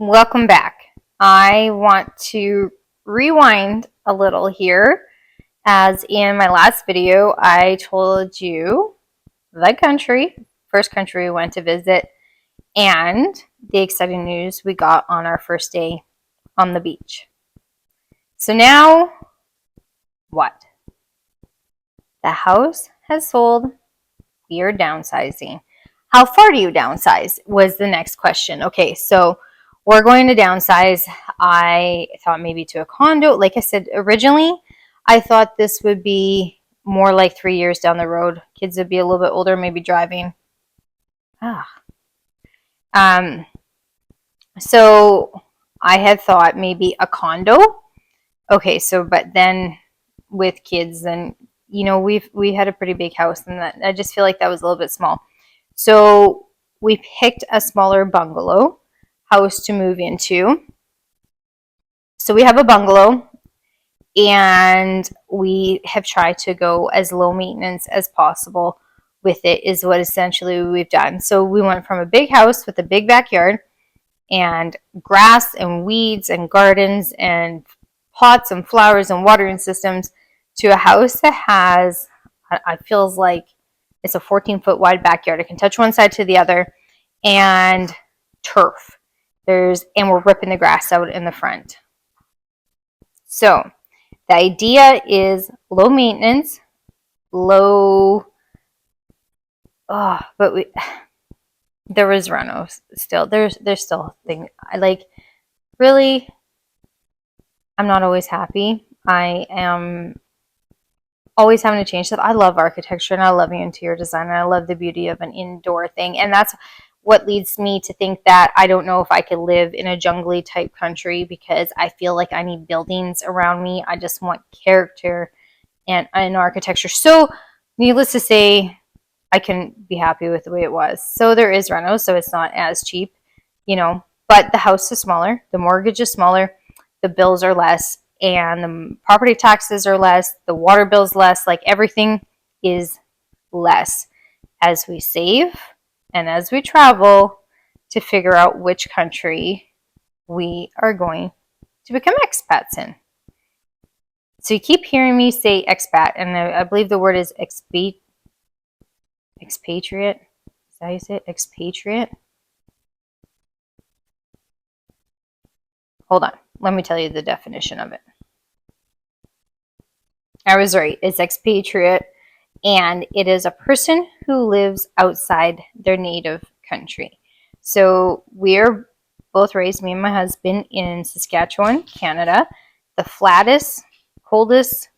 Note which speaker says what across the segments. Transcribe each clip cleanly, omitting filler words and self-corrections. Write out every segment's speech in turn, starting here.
Speaker 1: Welcome back. I want to rewind a little here, as in my last video, I told you first country we went to visit, and the exciting news we got on our first day on the beach. So now, what? The house has sold. We are downsizing. How far do you downsize was the next question. Okay, so we're going to downsize. I thought maybe to a condo. Like I said, originally, I thought this would be more like 3 years down the road. Kids would be a little bit older, maybe driving. So I had thought maybe a condo. Okay, so but then with kids, then we had a pretty big house, and that I just feel like that was a little bit small. So we picked a smaller bungalow house to move into. So we have a bungalow, and we have tried to go as low maintenance as possible with it, is what essentially we've done. So we went from a big house with a big backyard and grass and weeds and gardens and pots and flowers and watering systems to a house that has, it feels like it's a 14-foot wide backyard. It can touch one side to the other, and turf. And we're ripping the grass out in the front. So the idea is low maintenance, there was renos still. There's still things. Really, I'm not always happy. I am always having to change stuff. I love architecture, and I love interior design, and I love the beauty of an indoor thing. And that's what leads me to think that I don't know if I could live in a jungly type country, because I feel like I need buildings around me. I just want character and architecture. So needless to say, I can be happy with the way it was. So there is reno, so it's not as cheap, but the house is smaller, the mortgage is smaller, the bills are less, and the property taxes are less, the water bill's less, like everything is less as we save and as we travel to figure out which country we are going to become expats in. So you keep hearing me say expat, and I believe the word is expatriate. Is that how you say it? Expatriate? Hold on. Let me tell you the definition of it. I was right. It's expatriate, and it is a person who lives outside their native country. So we're both raised, me and my husband, in Saskatchewan, Canada, the flattest, coldest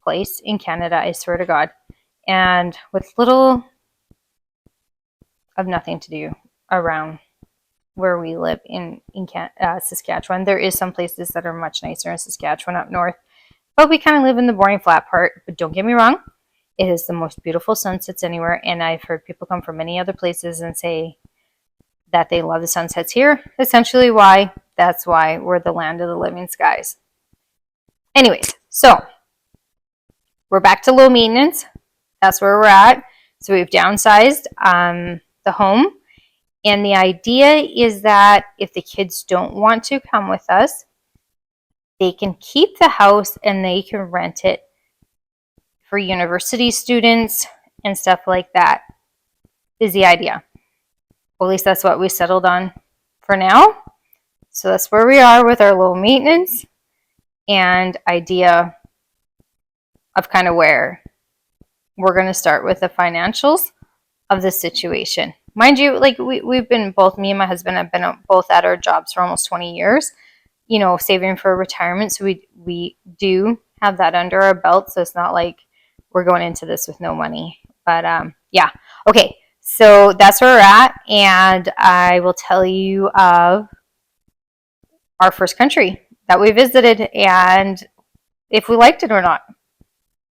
Speaker 1: place in Canada, I swear to God, and with little of nothing to do around where we live in Saskatchewan. There is some places that are much nicer in Saskatchewan up north, but we kind of live in the boring flat part. But don't get me wrong, it is the most beautiful sunsets anywhere, and I've heard people come from many other places and say that they love the sunsets here. Essentially that's why we're the land of the living skies. Anyways, so we're back to low maintenance. That's where we're at. So we've downsized the home. And the idea is that if the kids don't want to come with us, they can keep the house and they can rent it for university students and stuff like that, is the idea. Well, at least that's what we settled on for now. So that's where we are with our low maintenance and idea of kind of where we're going to start with the financials of the situation. Mind you, we've been both, me and my husband have been both at our jobs for almost 20 years, saving for retirement. So we do have that under our belt. So it's not like we're going into this with no money. But yeah. Okay. So that's where we're at. And I will tell you of our first country that we visited and if we liked it or not.